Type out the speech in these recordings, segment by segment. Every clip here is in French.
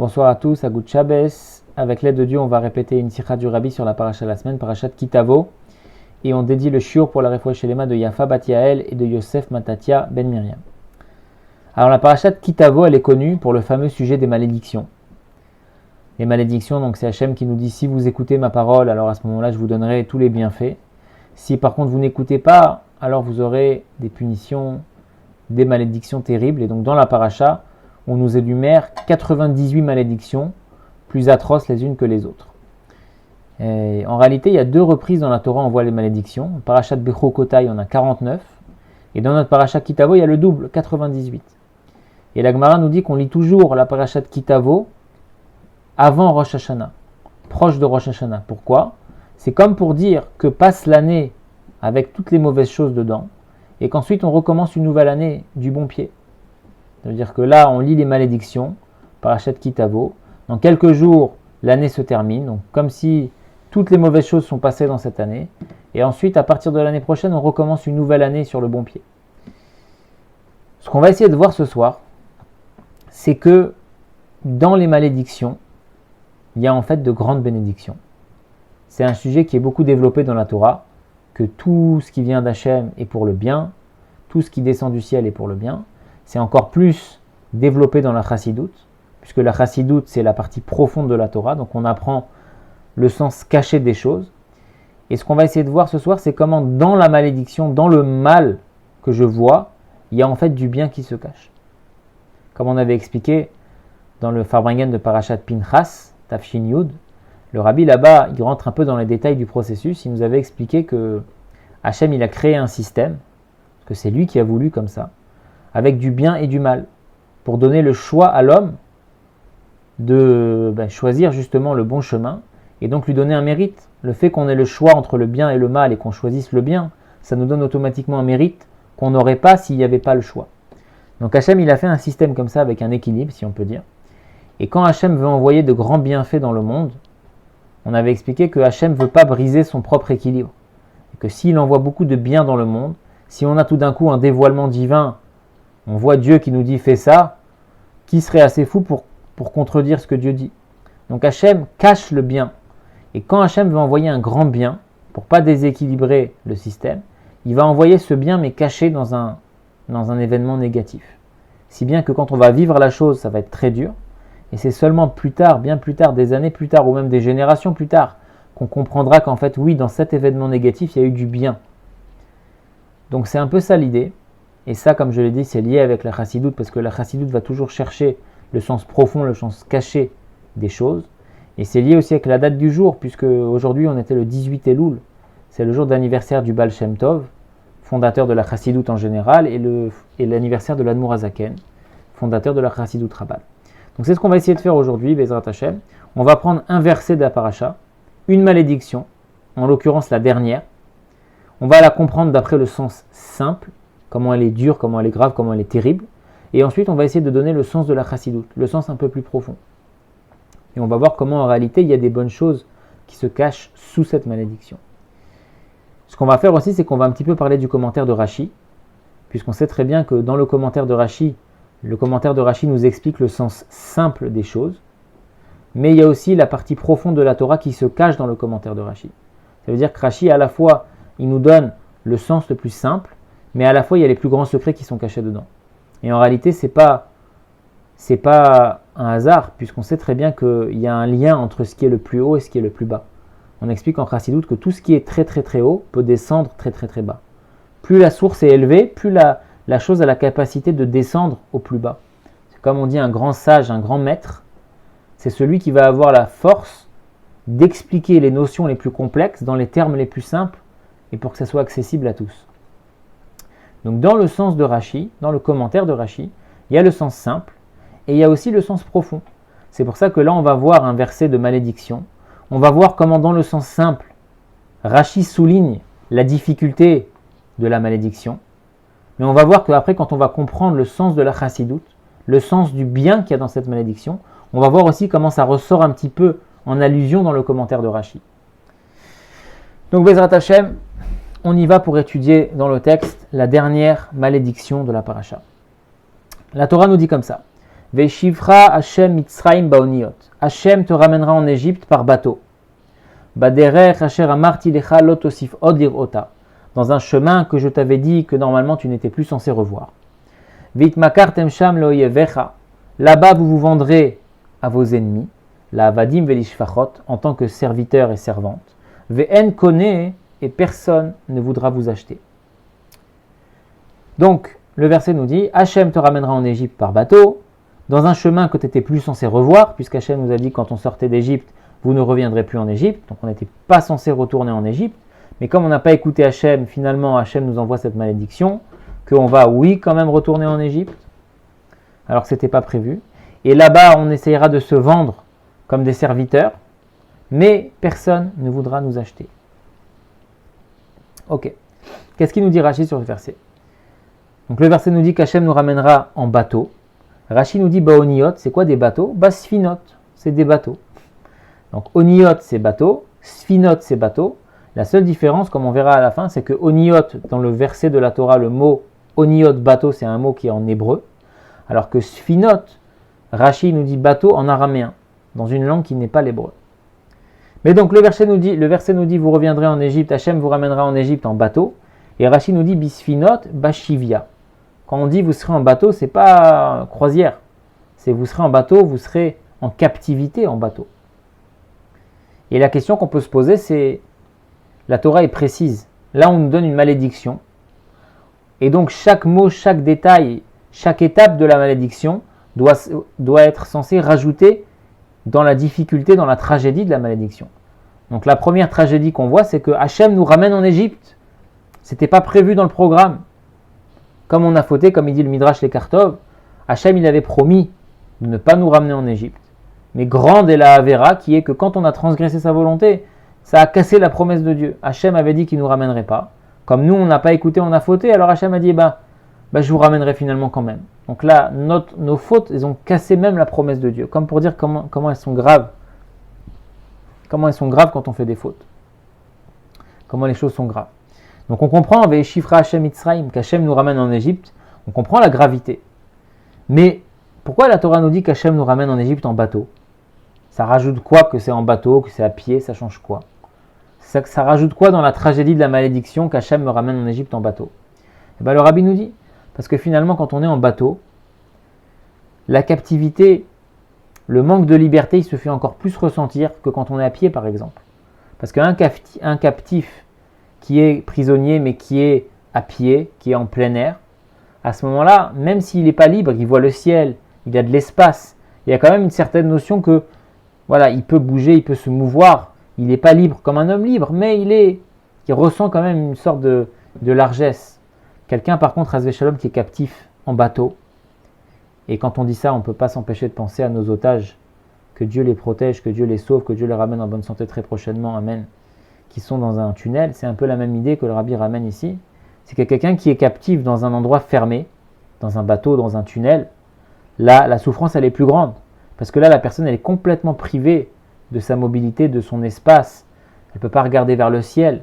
Bonsoir à tous, à Good Shabbos. Avec l'aide de Dieu, on va répéter une sikha du Rabbi sur la paracha de la semaine, parachat Kitavo. Et on dédie le shiur pour la refouach shelema de Yafa Bat Yael et de Yosef Matatia Ben Miriam. Alors la parachat Kitavo, elle est connue pour le fameux sujet des malédictions. Les malédictions, donc c'est Hachem qui nous dit si vous écoutez ma parole, alors à ce moment-là je vous donnerai tous les bienfaits. Si par contre vous n'écoutez pas, alors vous aurez des punitions, des malédictions terribles. Et donc dans la paracha, on nous énumère 98 malédictions, plus atroces les unes que les autres. Et en réalité, il y a deux reprises dans la Torah, on voit les malédictions. En parachat Bechokota, il y en a 49. Et dans notre parachat Kitavo, il y a le double, 98. Et la Gemara nous dit qu'on lit toujours la parachat Kitavo avant Rosh Hashanah, proche de Rosh Hashanah. Pourquoi ? C'est comme pour dire que passe l'année avec toutes les mauvaises choses dedans, et qu'ensuite on recommence une nouvelle année du bon pied. Ça veut dire que là, on lit les malédictions, parachat Kitavo. Dans quelques jours, l'année se termine, donc comme si toutes les mauvaises choses sont passées dans cette année. Et ensuite, à partir de l'année prochaine, on recommence une nouvelle année sur le bon pied. Ce qu'on va essayer de voir ce soir, c'est que dans les malédictions, il y a en fait de grandes bénédictions. C'est un sujet qui est beaucoup développé dans la Torah, que tout ce qui vient d'Hachem est pour le bien, tout ce qui descend du ciel est pour le bien. C'est encore plus développé dans la Chassidoute, puisque la Chassidoute, c'est la partie profonde de la Torah, donc on apprend le sens caché des choses. Et ce qu'on va essayer de voir ce soir, c'est comment dans la malédiction, dans le mal que je vois, il y a en fait du bien qui se cache. Comme on avait expliqué dans le Farbringen de Parashat Pinchas, Tafshin Yud, le Rabbi là-bas, il rentre un peu dans les détails du processus. Il nous avait expliqué que Hachem, il a créé un système, que c'est lui qui a voulu comme ça, avec du bien et du mal, pour donner le choix à l'homme de choisir justement le bon chemin, et donc lui donner un mérite. Le fait qu'on ait le choix entre le bien et le mal, et qu'on choisisse le bien, ça nous donne automatiquement un mérite qu'on n'aurait pas s'il n'y avait pas le choix. Donc Hachem, il a fait un système comme ça, avec un équilibre, si on peut dire. Et quand Hachem veut envoyer de grands bienfaits dans le monde, on avait expliqué que Hachem ne veut pas briser son propre équilibre. Et que s'il envoie beaucoup de bien dans le monde, si on a tout d'un coup un dévoilement divin, on voit Dieu qui nous dit « fais ça », qui serait assez fou pour contredire ce que Dieu dit. Donc Hachem cache le bien. Et quand Hachem veut envoyer un grand bien, pour ne pas déséquilibrer le système, il va envoyer ce bien mais caché dans un événement négatif. Si bien que quand on va vivre la chose, ça va être très dur. Et c'est seulement plus tard, bien plus tard, des années plus tard, ou même des générations plus tard, qu'on comprendra qu'en fait, oui, dans cet événement négatif, il y a eu du bien. Donc c'est un peu ça l'idée. Et ça, comme je l'ai dit, c'est lié avec la Chassidoute, parce que la Chassidoute va toujours chercher le sens profond, le sens caché des choses. Et c'est lié aussi avec la date du jour, puisque aujourd'hui on était le 18 Elul. C'est le jour d'anniversaire du Baal Shem Tov, fondateur de la Chassidoute en général, et l'anniversaire de l'Admour HaZaken, fondateur de la Chassidoute Rabbal. Donc c'est ce qu'on va essayer de faire aujourd'hui, Bezrat Hashem. On va prendre un verset de la paracha, une malédiction, en l'occurrence la dernière. On va la comprendre d'après le sens simple, comment elle est dure, comment elle est grave, comment elle est terrible. Et ensuite, on va essayer de donner le sens de la chassidoute, le sens un peu plus profond. Et on va voir comment en réalité, il y a des bonnes choses qui se cachent sous cette malédiction. Ce qu'on va faire aussi, c'est qu'on va un petit peu parler du commentaire de Rashi, puisqu'on sait très bien que dans le commentaire de Rashi nous explique le sens simple des choses, mais il y a aussi la partie profonde de la Torah qui se cache dans le commentaire de Rashi. Ça veut dire que Rashi, à la fois, il nous donne le sens le plus simple, mais à la fois, il y a les plus grands secrets qui sont cachés dedans. Et en réalité, c'est pas un hasard, puisqu'on sait très bien qu'il y a un lien entre ce qui est le plus haut et ce qui est le plus bas. On explique en Chassidoute que tout ce qui est très très très haut peut descendre très très très bas. Plus la source est élevée, plus la chose a la capacité de descendre au plus bas. C'est comme on dit un grand sage, un grand maître, c'est celui qui va avoir la force d'expliquer les notions les plus complexes dans les termes les plus simples et pour que ça soit accessible à tous. Donc dans le sens de Rashi, dans le commentaire de Rashi, il y a le sens simple et il y a aussi le sens profond. C'est pour ça que là on va voir un verset de malédiction. On va voir comment dans le sens simple, Rashi souligne la difficulté de la malédiction. Mais on va voir qu'après quand on va comprendre le sens de la chassidoute, le sens du bien qu'il y a dans cette malédiction, on va voir aussi comment ça ressort un petit peu en allusion dans le commentaire de Rashi. Donc Bezrat Hashem, on y va pour étudier dans le texte la dernière malédiction de la paracha. La Torah nous dit comme ça. Veshivra Hashem Mitzrayim baoniot. Hashem te ramènera en Égypte par bateau. Baderech Asher amarti lecha lo tosif od lirota. Dans un chemin que je t'avais dit que normalement tu n'étais plus censé revoir. Vitmakartem sham lo yevecha. Là-bas vous vous vendrez à vos ennemis. La vadim velishfachot en tant que serviteur et servante. Ve'en kone et personne ne voudra vous acheter. Donc le verset nous dit Hachem te ramènera en Égypte par bateau. Dans un chemin que tu n'étais plus censé revoir, puisqu'Hachem nous a dit quand on sortait d'Égypte, vous ne reviendrez plus en Égypte, donc on n'était pas censé retourner en Égypte, mais comme on n'a pas écouté Hachem, finalement Hachem nous envoie cette malédiction, qu'on va, oui, quand même retourner en Égypte, alors que ce n'était pas prévu, et là-bas on essayera de se vendre comme des serviteurs, mais personne ne voudra nous acheter. Ok, qu'est-ce qu'il nous dit Rashi sur ce verset? Donc le verset nous dit qu'Hachem nous ramènera en bateau. Rashi nous dit Baoniot, c'est quoi des bateaux? Sfinot, c'est des bateaux. Donc Oniot, c'est bateau, Sfinot, c'est bateau. La seule différence, comme on verra à la fin, c'est que Oniot, dans le verset de la Torah, le mot Oniot, bateau, c'est un mot qui est en hébreu, alors que Sfinot, Rashi nous dit bateau en araméen, dans une langue qui n'est pas l'hébreu. Mais donc le verset nous dit vous reviendrez en Égypte, Hachem vous ramènera en Égypte en bateau, et Rashi nous dit Bisfinot, Bashivia. Quand on dit vous serez en bateau, c'est pas croisière. C'est vous serez en bateau, vous serez en captivité en bateau. Et la question qu'on peut se poser, c'est la Torah est précise. Là, on nous donne une malédiction. Et donc, chaque mot, chaque détail, chaque étape de la malédiction doit être censé rajouter dans la difficulté, dans la tragédie de la malédiction. Donc, la première tragédie qu'on voit, c'est que Hachem nous ramène en Égypte. C'était pas prévu dans le programme. Comme on a fauté, comme il dit le Midrash Lekartov, Hachem il avait promis de ne pas nous ramener en Égypte. Mais grande est la Avera qui est que quand on a transgressé sa volonté, ça a cassé la promesse de Dieu. Hachem avait dit qu'il ne nous ramènerait pas. Comme nous, on n'a pas écouté, on a fauté, alors Hachem a dit, je vous ramènerai finalement quand même. Donc là, nos fautes, elles ont cassé même la promesse de Dieu. Comme pour dire comment elles sont graves. Comment elles sont graves quand on fait des fautes. Comment les choses sont graves. Donc on comprend, Ve'eshifra Hashem Mitzrayim, qu'Hachem nous ramène en Égypte, on comprend la gravité. Mais pourquoi la Torah nous dit qu'Hachem nous ramène en Égypte en bateau? Ça rajoute quoi que c'est en bateau, que c'est à pied, ça change quoi? Ça rajoute quoi dans la tragédie de la malédiction qu'Hachem me ramène en Égypte en bateau? Et le Rabbi nous dit, parce que finalement quand on est en bateau, la captivité, le manque de liberté, il se fait encore plus ressentir que quand on est à pied par exemple. Parce qu'un captif qui est prisonnier mais qui est à pied, qui est en plein air, à ce moment-là, même s'il n'est pas libre, il voit le ciel, il a de l'espace, il y a quand même une certaine notion que voilà, il peut bouger, il peut se mouvoir, il n'est pas libre comme un homme libre, mais il ressent quand même une sorte de largesse. Quelqu'un par contre, Hasvé Shalom, qui est captif en bateau, et quand on dit ça, on ne peut pas s'empêcher de penser à nos otages, que Dieu les protège, que Dieu les sauve, que Dieu les ramène en bonne santé très prochainement, Amen, qui sont dans un tunnel. C'est un peu la même idée que le Rabbi ramène ici. C'est que quelqu'un qui est captif dans un endroit fermé, dans un bateau, dans un tunnel, là, la souffrance, elle est plus grande. Parce que là, la personne, elle est complètement privée de sa mobilité, de son espace. Elle ne peut pas regarder vers le ciel.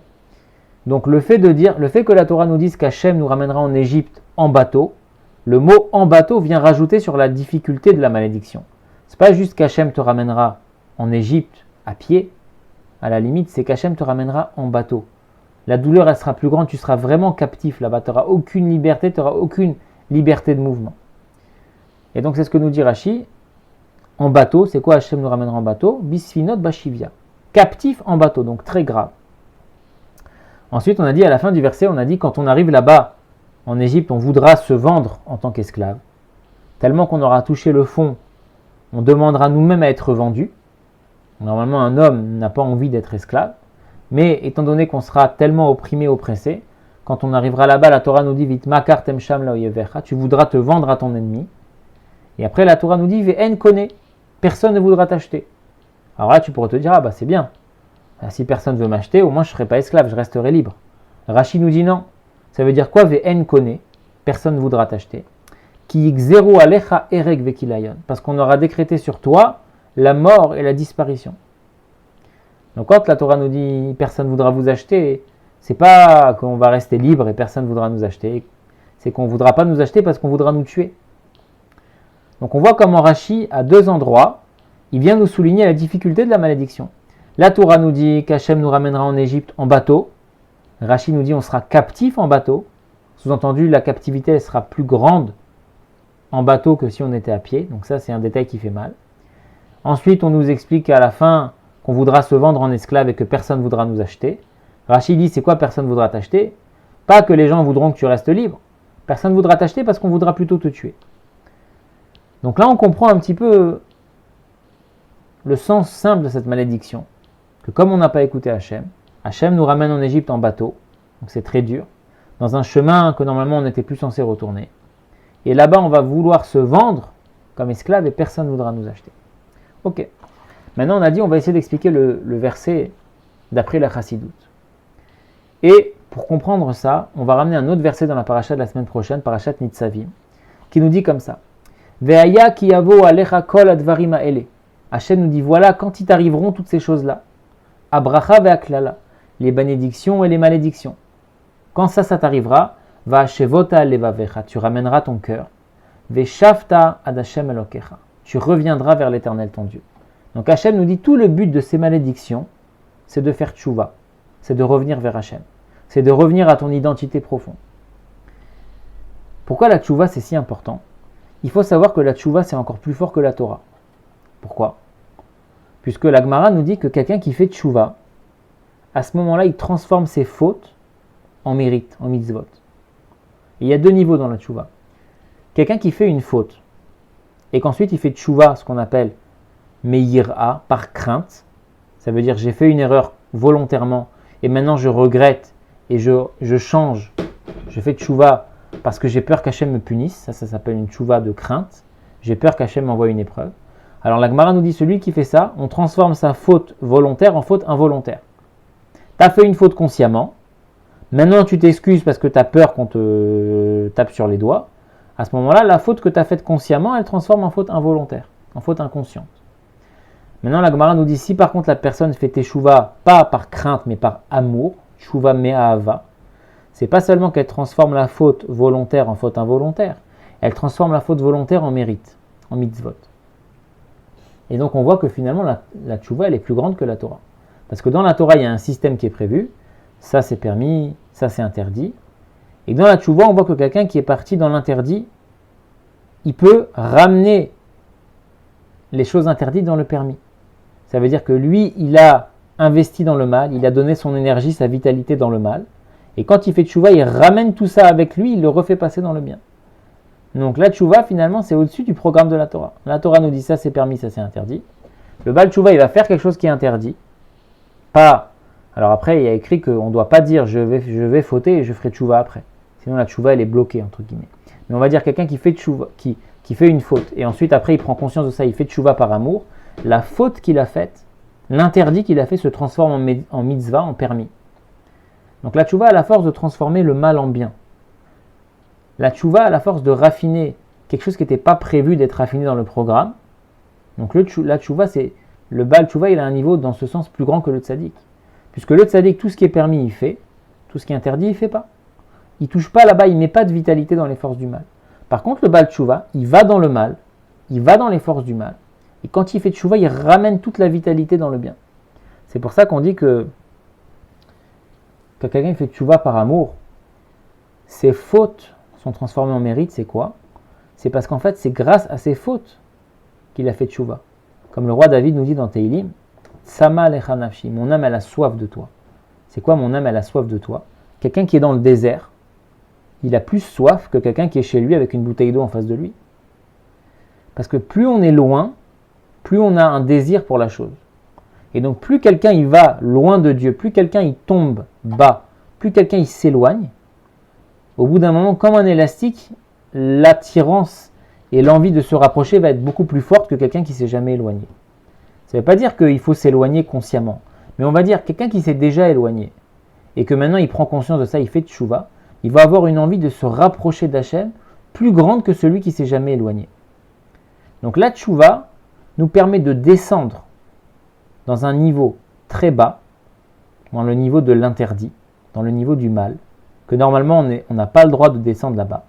Donc le fait que la Torah nous dise qu'Hachem nous ramènera en Égypte en bateau, le mot en bateau vient rajouter sur la difficulté de la malédiction. Ce n'est pas juste qu'Hachem te ramènera en Égypte à pied, à la limite, c'est qu'Hachem te ramènera en bateau. La douleur, elle sera plus grande, tu seras vraiment captif là-bas, tu n'auras aucune liberté, tu n'auras aucune liberté de mouvement. Et donc c'est ce que nous dit Rashi, en bateau, c'est quoi Hachem nous ramènera en bateau? Bisfinot Bashivia. Captif en bateau, donc très grave. Ensuite, on a dit à la fin du verset, on a dit quand on arrive là-bas, en Égypte, on voudra se vendre en tant qu'esclave. Tellement qu'on aura touché le fond, on demandera nous-mêmes à être vendus. Normalement, un homme n'a pas envie d'être esclave, mais étant donné qu'on sera tellement opprimé, oppressé, quand on arrivera là-bas, la Torah nous dit vite makar tem sham laoyevecha, tu voudras te vendre à ton ennemi. Et après, la Torah nous dit ve'en kone, personne ne voudra t'acheter. Alors là, tu pourrais te dire c'est bien. Si personne ne veut m'acheter, au moins je ne serai pas esclave, je resterai libre. Rashi nous dit non. Ça veut dire quoi ve'en kone, personne ne voudra t'acheter. Ki xero alecha ereg vekilayon, parce qu'on aura décrété sur toi la mort et la disparition. Donc quand la Torah nous dit personne ne voudra vous acheter, c'est pas qu'on va rester libre et personne ne voudra nous acheter, c'est qu'on ne voudra pas nous acheter parce qu'on voudra nous tuer. Donc on voit comment Rashi, à deux endroits, il vient nous souligner la difficulté de la malédiction. La Torah nous dit qu'Hachem nous ramènera en Égypte en bateau. Rashi nous dit on sera captif en bateau. Sous-entendu, la captivité elle sera plus grande en bateau que si on était à pied. Donc ça, c'est un détail qui fait mal. Ensuite, on nous explique à la fin qu'on voudra se vendre en esclave et que personne ne voudra nous acheter. Rashi dit c'est quoi personne ne voudra t'acheter? Pas que les gens voudront que tu restes libre. Personne ne voudra t'acheter parce qu'on voudra plutôt te tuer. Donc là, on comprend un petit peu le sens simple de cette malédiction. Que comme on n'a pas écouté Hachem, Hachem nous ramène en Égypte en bateau, donc c'est très dur, dans un chemin que normalement on n'était plus censé retourner. Et là-bas, on va vouloir se vendre comme esclave et personne ne voudra nous acheter. Ok. Maintenant, on a dit, on va essayer d'expliquer le verset d'après la Chassidoute. Et pour comprendre ça, on va ramener un autre verset dans la paracha de la semaine prochaine, parachat Nitzavim, qui nous dit comme ça. Ve'aya ki yavo alecha kol advarim ha'ele. Hachem nous dit, voilà quand ils t'arriveront toutes ces choses-là. Abracha ve'aklala. Les bénédictions et les malédictions. Quand ça t'arrivera, va'ashevota levavecha. Tu ramèneras ton cœur. Ve'shavta ad Hashem elokecha. Tu reviendras vers l'Éternel ton Dieu. Donc Hachem nous dit, tout le but de ces malédictions, c'est de faire tchouva. C'est de revenir vers Hachem. C'est de revenir à ton identité profonde. Pourquoi la tchouva c'est si important? Il faut savoir que la tchouva c'est encore plus fort que la Torah. Pourquoi? Puisque la Gemara nous dit que quelqu'un qui fait tchouva, à ce moment-là, il transforme ses fautes en mérite, en mitzvot. Et il y a deux niveaux dans la tchouva. Quelqu'un qui fait une faute, et qu'ensuite il fait tchouva, ce qu'on appelle meïra, par crainte, ça veut dire j'ai fait une erreur volontairement, et maintenant je regrette, et je change, je fais tchouva parce que j'ai peur qu'Hachem me punisse, ça s'appelle une tchouva de crainte, j'ai peur qu'Hachem m'envoie une épreuve. Alors la Gemara nous dit, celui qui fait ça, on transforme sa faute volontaire en faute involontaire. Tu as fait une faute consciemment, maintenant tu t'excuses parce que tu as peur qu'on te tape sur les doigts, à ce moment-là, la faute que tu as faite consciemment, elle transforme en faute involontaire, en faute inconsciente. Maintenant la Gemara nous dit, si par contre la personne fait teshuva pas par crainte mais par amour, teshuva me'ahava, c'est pas seulement qu'elle transforme la faute volontaire en faute involontaire, elle transforme la faute volontaire en mérite, en mitzvot. Et donc on voit que finalement la tchouva elle est plus grande que la Torah. Parce que dans la Torah il y a un système qui est prévu, ça c'est permis, ça c'est interdit. Et dans la tchouva on voit que quelqu'un qui est parti dans l'interdit, il peut ramener les choses interdites dans le permis. Ça veut dire que lui il a investi dans le mal, il a donné son énergie, sa vitalité dans le mal. Et quand il fait tchouva, il ramène tout ça avec lui, il le refait passer dans le bien. Donc la tchouva, finalement, c'est au-dessus du programme de la Torah. La Torah nous dit ça c'est permis, ça c'est interdit. Le Baal tchouva, il va faire quelque chose qui est interdit. Pas. Alors après, il y a écrit qu'on ne doit pas dire je vais fauter et je ferai tchouva après. Sinon la tchouva, elle est bloquée, entre guillemets. Mais on va dire quelqu'un qui fait tchouva, qui fait une faute, et ensuite après il prend conscience de ça, il fait tchouva par amour. La faute qu'il a faite, l'interdit qu'il a fait se transforme en mitzvah, en permis. Donc la tchouva a la force de transformer le mal en bien. La tchouva a la force de raffiner quelque chose qui n'était pas prévu d'être raffiné dans le programme. Donc la tchouva, c'est le Baal tchouva, il a un niveau dans ce sens plus grand que le tzaddik. Puisque le tzaddik, tout ce qui est permis, il fait. Tout ce qui est interdit, il ne fait pas. Il ne touche pas là-bas, il ne met pas de vitalité dans les forces du mal. Par contre, le Baal tchouva, il va dans le mal, il va dans les forces du mal. Et quand il fait tchouva, il ramène toute la vitalité dans le bien. C'est pour ça qu'on dit que quelqu'un fait tchouva par amour, ses fautes sont transformées en mérite, c'est quoi? C'est parce qu'en fait, c'est grâce à ses fautes qu'il a fait tchouva. Comme le roi David nous dit dans Teilim, Tsama lecha nafshi, mon âme elle a soif de toi. C'est quoi mon âme elle a soif de toi? Quelqu'un qui est dans le désert, il a plus soif que quelqu'un qui est chez lui avec une bouteille d'eau en face de lui. Parce que plus on est loin, plus on a un désir pour la chose. Et donc plus quelqu'un il va loin de Dieu, plus quelqu'un il tombe bas, plus quelqu'un il s'éloigne, au bout d'un moment, comme un élastique, l'attirance et l'envie de se rapprocher va être beaucoup plus forte que quelqu'un qui ne s'est jamais éloigné. Ça ne veut pas dire qu'il faut s'éloigner consciemment, mais on va dire quelqu'un qui s'est déjà éloigné et que maintenant il prend conscience de ça, il fait tchouva, il va avoir une envie de se rapprocher d'Hachem plus grande que celui qui ne s'est jamais éloigné. Donc la tchouva nous permet de descendre dans un niveau très bas, dans le niveau de l'interdit, dans le niveau du mal, que normalement on n'a pas le droit de descendre là-bas,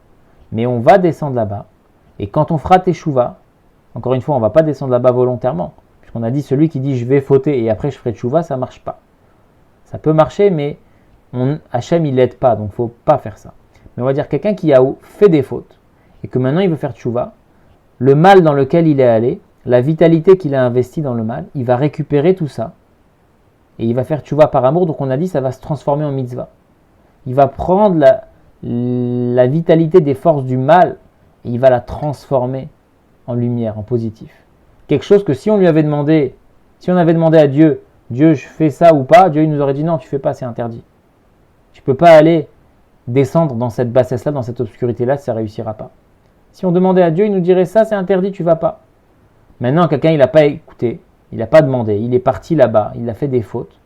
mais on va descendre là-bas, et quand on fera teshuva, Encore une fois, on ne va pas descendre là-bas volontairement. Puisqu'on a dit, celui qui dit je vais fauter et après je ferai tchouva, ça ne marche pas. Ça peut marcher, mais Hachem, il l'aide pas, donc il ne faut pas faire ça. Mais on va dire quelqu'un qui a fait des fautes et que maintenant il veut faire tchouva, le mal dans lequel il est allé, la vitalité qu'il a investie dans le mal, il va récupérer tout ça et il va faire tchouva par amour. Donc on a dit, ça va se transformer en mitzvah. Il va prendre la vitalité des forces du mal et il va la transformer en lumière, en positif. Quelque chose que si on avait demandé à Dieu, Dieu, je fais ça ou pas, Dieu il nous aurait dit non, tu fais pas, c'est interdit. Tu peux pas aller descendre dans cette bassesse-là, dans cette obscurité-là, ça ne réussira pas. Si on demandait à Dieu, il nous dirait ça, c'est interdit, tu vas pas. Maintenant, quelqu'un, il n'a pas écouté, il n'a pas demandé, il est parti là-bas, il a fait des fautes.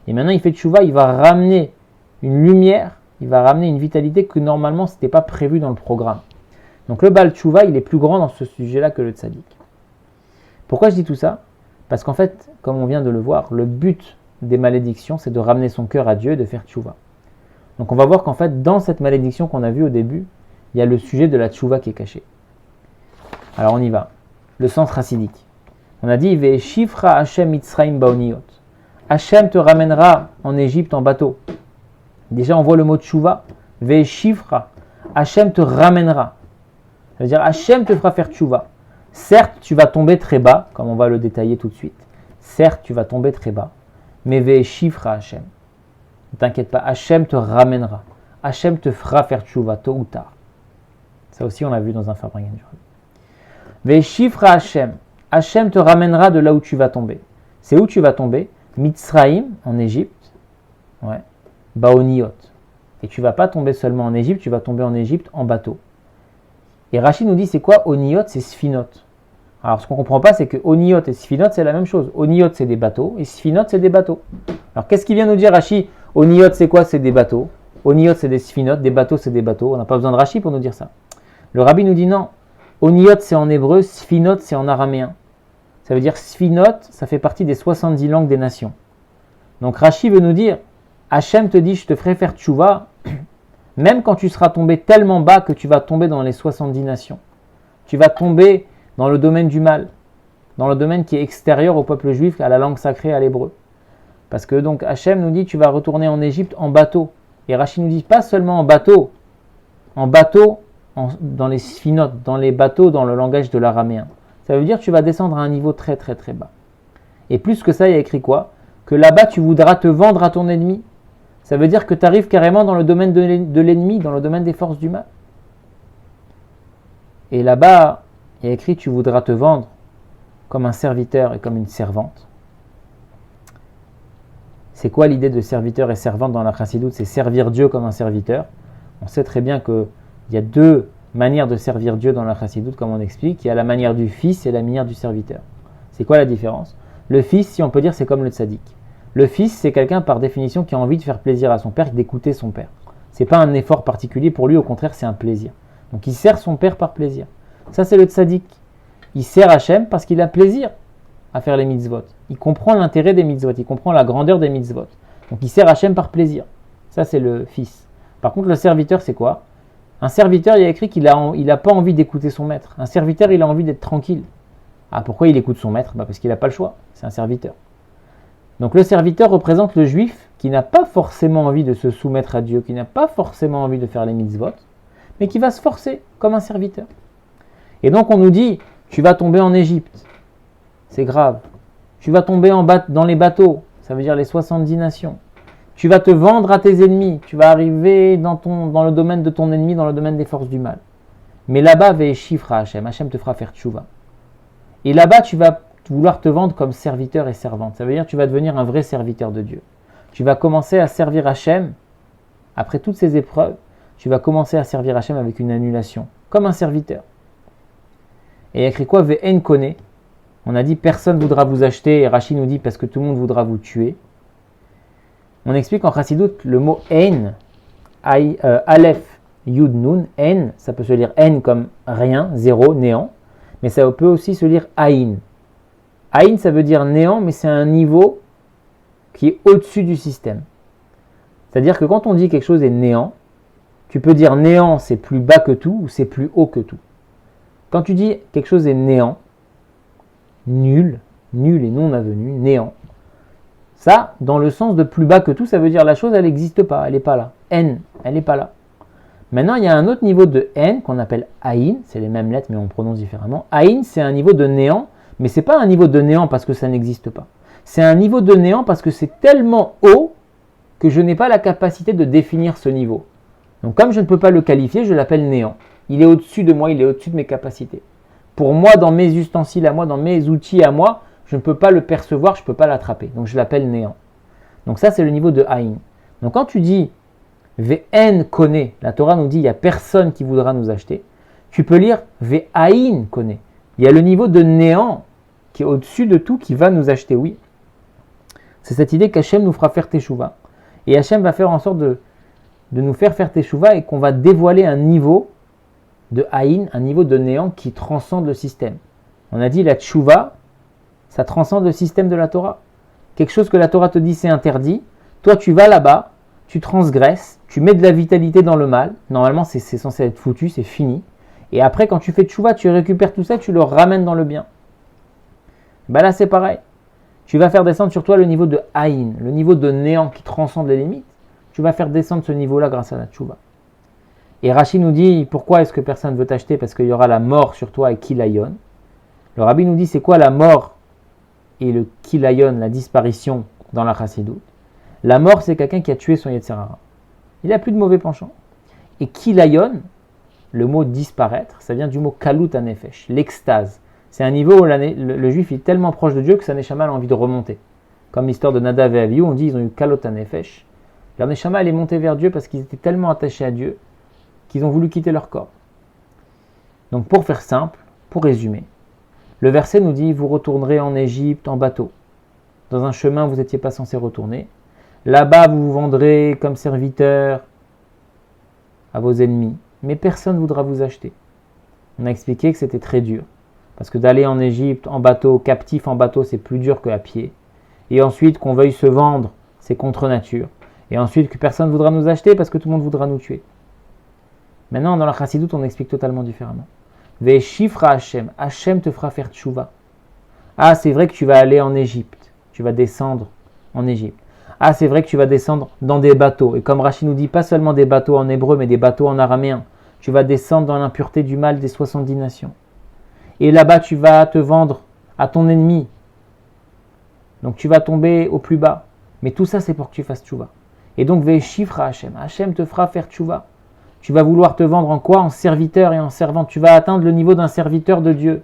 Et maintenant, il fait tchouva, il va ramener une lumière, il va ramener une vitalité que normalement, ce n'était pas prévu dans le programme. Donc le Baal Tchouva, il est plus grand dans ce sujet-là que le Tzadik. Pourquoi je dis tout ça? Parce qu'en fait, comme on vient de le voir, le but des malédictions, c'est de ramener son cœur à Dieu et de faire tchouva. Donc on va voir qu'en fait, dans cette malédiction qu'on a vue au début, il y a le sujet de la tchouva qui est caché. Alors on y va. Le sens chassidique. On a dit, Ve'eshifra Hashem Mitzrayim baoniyot. Hashem te ramènera en Égypte en bateau. Déjà, on voit le mot tchouva. Ve'eshifra. Hashem te ramènera. Ça veut dire, Hashem te fera faire tchouva. Certes, tu vas tomber très bas, comme on va le détailler tout de suite. Certes, tu vas tomber très bas. Mais Ve'eshifra Hashem. Ne t'inquiète pas, Hashem te ramènera. Hashem te fera faire tchouva, tôt ou tard. Ça aussi, on l'a vu dans un Fabringen. Ve'eshifra Hashem. Hashem te ramènera de là où tu vas tomber. C'est où tu vas tomber? Mitzraïm, en Égypte. Ouais. Baoniyot. Et tu ne vas pas tomber seulement en Égypte, tu vas tomber en Égypte en bateau. Et Rachid nous dit, c'est quoi Oniyot? C'est Sfinot. Alors, ce qu'on ne comprend pas, c'est que Oniyot et Sfinot, c'est la même chose. Oniyot, c'est des bateaux, et Sfinot, c'est des bateaux. Alors, qu'est-ce qu'il vient nous dire, Rachid? Oniyot, c'est quoi? C'est des bateaux. Oniyot, c'est des Sfinot. Des bateaux, c'est des bateaux. On n'a pas besoin de Rachid pour nous dire ça. Le Rabbi nous dit non. Oniyot, c'est en hébreu. Sfinot, c'est en araméen. Ça veut dire Sfinot, ça fait partie des 70 langues des nations. Donc, Rachid veut nous dire, Hachem te dit, je te ferai faire tchouva, même quand tu seras tombé tellement bas que tu vas tomber dans les 70 nations. Tu vas tomber dans le domaine du mal, dans le domaine qui est extérieur au peuple juif, à la langue sacrée, à l'hébreu. Parce que donc Hachem nous dit, tu vas retourner en Égypte en bateau. Et Rachid nous dit, pas seulement en bateau dans les sphinotes, dans les bateaux dans le langage de l'araméen. Ça veut dire que tu vas descendre à un niveau très très très bas. Et plus que ça, il y a écrit quoi? Que là-bas, tu voudras te vendre à ton ennemi. Ça veut dire que tu arrives carrément dans le domaine de l'ennemi, dans le domaine des forces du mal. Et là-bas, il y a écrit, tu voudras te vendre comme un serviteur et comme une servante. C'est quoi l'idée de serviteur et servante dans la chassidoute? C'est servir Dieu comme un serviteur. On sait très bien qu'il y a deux manières de servir Dieu dans la chassidoute, comme on explique. Il y a la manière du fils et la manière du serviteur. C'est quoi la différence? Le fils, si on peut dire, c'est comme le tzaddik. Le fils, c'est quelqu'un par définition qui a envie de faire plaisir à son père, d'écouter son père. Ce n'est pas un effort particulier pour lui, au contraire, c'est un plaisir. Donc il sert son père par plaisir. Ça, c'est le tzaddik. Il sert Hachem parce qu'il a plaisir à faire les mitzvot. Il comprend l'intérêt des mitzvot, il comprend la grandeur des mitzvot. Donc il sert Hachem par plaisir. Ça, c'est le fils. Par contre, le serviteur, c'est quoi? Un serviteur, il a écrit qu'il n'a pas envie d'écouter son maître. Un serviteur, il a envie d'être tranquille. Ah, pourquoi il écoute son maître? Parce qu'il n'a pas le choix. C'est un serviteur. Donc le serviteur représente le juif qui n'a pas forcément envie de se soumettre à Dieu, qui n'a pas forcément envie de faire les mitzvot, mais qui va se forcer comme un serviteur. Et donc on nous dit, tu vas tomber en Égypte, c'est grave. Tu vas tomber dans les bateaux, ça veut dire les 70 nations. Tu vas te vendre à tes ennemis, tu vas arriver dans le domaine de ton ennemi, dans le domaine des forces du mal. Mais là-bas, Ve'eshifra Hachem, Hachem te fera faire tchouva. Et là-bas, tu vas vouloir te vendre comme serviteur et servante. Ça veut dire que tu vas devenir un vrai serviteur de Dieu. Tu vas commencer à servir Hachem, après toutes ces épreuves, tu vas commencer à servir Hachem avec une annulation, comme un serviteur. Et il y a écrit quoi? Ve'en kone. On a dit personne ne voudra vous acheter, et Rachid nous dit parce que tout le monde voudra vous tuer. On explique en chassidoute le mot en, Aleph, Yud, Nun, en, ça peut se lire en comme rien, zéro, néant, mais ça peut aussi se lire aïn. Aïn, ça veut dire néant, mais c'est un niveau qui est au-dessus du système. C'est-à-dire que quand on dit quelque chose est néant, tu peux dire néant, c'est plus bas que tout, ou c'est plus haut que tout. Quand tu dis quelque chose est néant, nul, nul et non avenu, néant. Ça, dans le sens de plus bas que tout, ça veut dire la chose, elle n'existe pas, elle n'est pas là. N, elle n'est pas là. Maintenant, il y a un autre niveau de N qu'on appelle Aïn, c'est les mêmes lettres mais on prononce différemment. Aïn, c'est un niveau de néant, mais ce n'est pas un niveau de néant parce que ça n'existe pas. C'est un niveau de néant parce que c'est tellement haut que je n'ai pas la capacité de définir ce niveau. Donc comme je ne peux pas le qualifier, je l'appelle néant. Il est au-dessus de moi, il est au-dessus de mes capacités. Pour moi, dans mes ustensiles à moi, dans mes outils à moi, je ne peux pas le percevoir, je ne peux pas l'attraper. Donc je l'appelle néant. Donc ça, c'est le niveau de Aïn. Donc quand tu dis V'en connaît, la Torah nous dit il n'y a personne qui voudra nous acheter, tu peux lire V'aïn connaît. Il y a le niveau de néant qui est au-dessus de tout qui va nous acheter, oui. C'est cette idée qu'Hachem nous fera faire teshuva. Et Hachem va faire en sorte de nous faire faire teshuva et qu'on va dévoiler un niveau de Aïn, un niveau de néant qui transcende le système. On a dit la teshuva, ça transcende le système de la Torah. Quelque chose que la Torah te dit c'est interdit, toi tu vas là-bas, tu transgresses, tu mets de la vitalité dans le mal, normalement c'est censé être foutu, c'est fini, et après quand tu fais teshuva, tu récupères tout ça, tu le ramènes dans le bien. Ben là c'est pareil, tu vas faire descendre sur toi le niveau de Aïn, le niveau de néant qui transcende les limites, tu vas faire descendre ce niveau-là grâce à la teshuva. Et Rashi nous dit, pourquoi est-ce que personne ne veut t'acheter? Parce qu'il y aura la mort sur toi et Kilayon. Le Rabbi nous dit, c'est quoi la mort et le Kilayon, la disparition dans la Chassidoute? La mort, c'est quelqu'un qui a tué son Yetzer Hara. Il n'a plus de mauvais penchant. Et Kilayon, le mot disparaître, ça vient du mot Kalut HaNefesh, l'extase. C'est un niveau où le juif est tellement proche de Dieu que sa Neshama a envie de remonter. Comme l'histoire de Nadav et Avihu, on dit ils ont eu Kalut HaNefesh. Leur Neshama elle est montée vers Dieu parce qu'ils étaient tellement attachés à Dieu qu'ils ont voulu quitter leur corps. Donc pour faire simple, pour résumer, le verset nous dit, vous retournerez en Égypte en bateau. Dans un chemin où vous n'étiez pas censé retourner. Là-bas, vous vous vendrez comme serviteur à vos ennemis. Mais personne ne voudra vous acheter. On a expliqué que c'était très dur. Parce que d'aller en Égypte en bateau, captif en bateau, c'est plus dur qu'à pied. Et ensuite, qu'on veuille se vendre, c'est contre nature. Et ensuite, que personne ne voudra nous acheter parce que tout le monde voudra nous tuer. Maintenant, dans la Chassidoute, on explique totalement différemment. Ve'shifra Hashem, Hashem te fera faire tchouva. Ah, c'est vrai que tu vas aller en Égypte, tu vas descendre en Égypte. Ah, c'est vrai que tu vas descendre dans des bateaux. Et comme Rashi nous dit, pas seulement des bateaux en hébreu, mais des bateaux en araméen. Tu vas descendre dans l'impureté du mal des 70 nations. Et là-bas, tu vas te vendre à ton ennemi. Donc tu vas tomber au plus bas. Mais tout ça, c'est pour que tu fasses tchouva. Et donc, ve'shifra Hashem, Hashem te fera faire tchouva. Tu vas vouloir te vendre en quoi? En serviteur et en servante. Tu vas atteindre le niveau d'un serviteur de Dieu.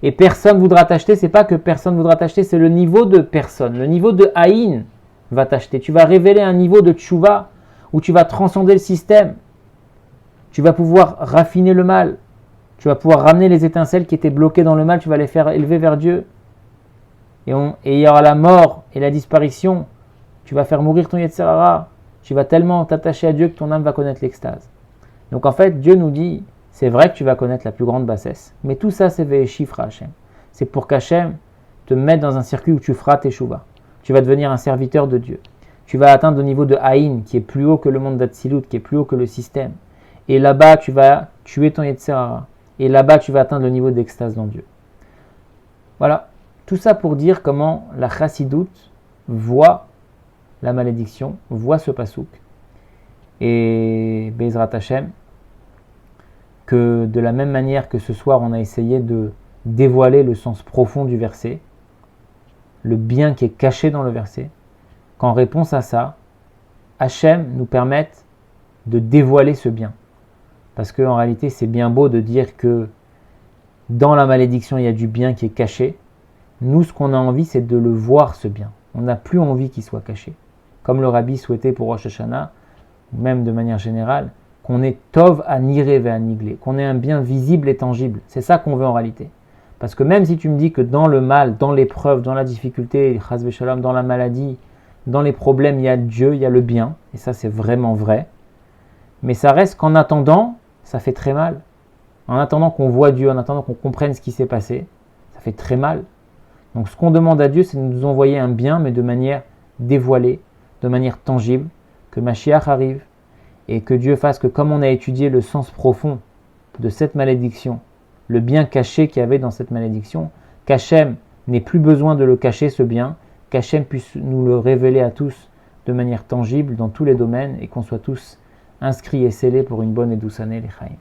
Et personne ne voudra t'acheter. C'est pas que personne ne voudra t'acheter, c'est le niveau de personne. Le niveau de Haïn va t'acheter. Tu vas révéler un niveau de tchouva où tu vas transcender le système. Tu vas pouvoir raffiner le mal. Tu vas pouvoir ramener les étincelles qui étaient bloquées dans le mal. Tu vas les faire élever vers Dieu. Et il y aura la mort et la disparition. Tu vas faire mourir ton Yetzer Hara. Tu vas tellement t'attacher à Dieu que ton âme va connaître l'extase. Donc en fait, Dieu nous dit, c'est vrai que tu vas connaître la plus grande bassesse, mais tout ça, c'est Ve'eshifra Hashem. C'est pour qu'Hachem te mette dans un circuit où tu feras teshuva. Tu vas devenir un serviteur de Dieu. Tu vas atteindre le niveau de Haïn, qui est plus haut que le monde d'Atsilut, qui est plus haut que le système. Et là-bas, tu vas tuer ton Yetzer Hara. Et là-bas, tu vas atteindre le niveau d'extase dans Dieu. Voilà. Tout ça pour dire comment la Chassidoute voit la malédiction, voit ce pasouk. Et Bezrat Hashem, que de la même manière que ce soir on a essayé de dévoiler le sens profond du verset, le bien qui est caché dans le verset, qu'en réponse à ça, Hashem nous permette de dévoiler ce bien. Parce qu'en réalité c'est bien beau de dire que dans la malédiction il y a du bien qui est caché. Nous ce qu'on a envie c'est de le voir ce bien. On n'a plus envie qu'il soit caché. Comme le Rabbi souhaitait pour Rosh Hashanah, même de manière générale, qu'on ait tov à niré ve à niglé, qu'on ait un bien visible et tangible. C'est ça qu'on veut en réalité. Parce que même si tu me dis que dans le mal, dans l'épreuve, dans la difficulté, chas v'shalom, dans la maladie, dans les problèmes, il y a Dieu, il y a le bien, et ça c'est vraiment vrai, mais ça reste qu'en attendant, ça fait très mal. En attendant qu'on voit Dieu, en attendant qu'on comprenne ce qui s'est passé, ça fait très mal. Donc ce qu'on demande à Dieu, c'est de nous envoyer un bien, mais de manière dévoilée, de manière tangible, que Mashiach arrive et que Dieu fasse que comme on a étudié le sens profond de cette malédiction, le bien caché qu'il y avait dans cette malédiction, qu'Hachem n'ait plus besoin de le cacher, ce bien, qu'Hachem puisse nous le révéler à tous de manière tangible dans tous les domaines et qu'on soit tous inscrits et scellés pour une bonne et douce année, les Chaim.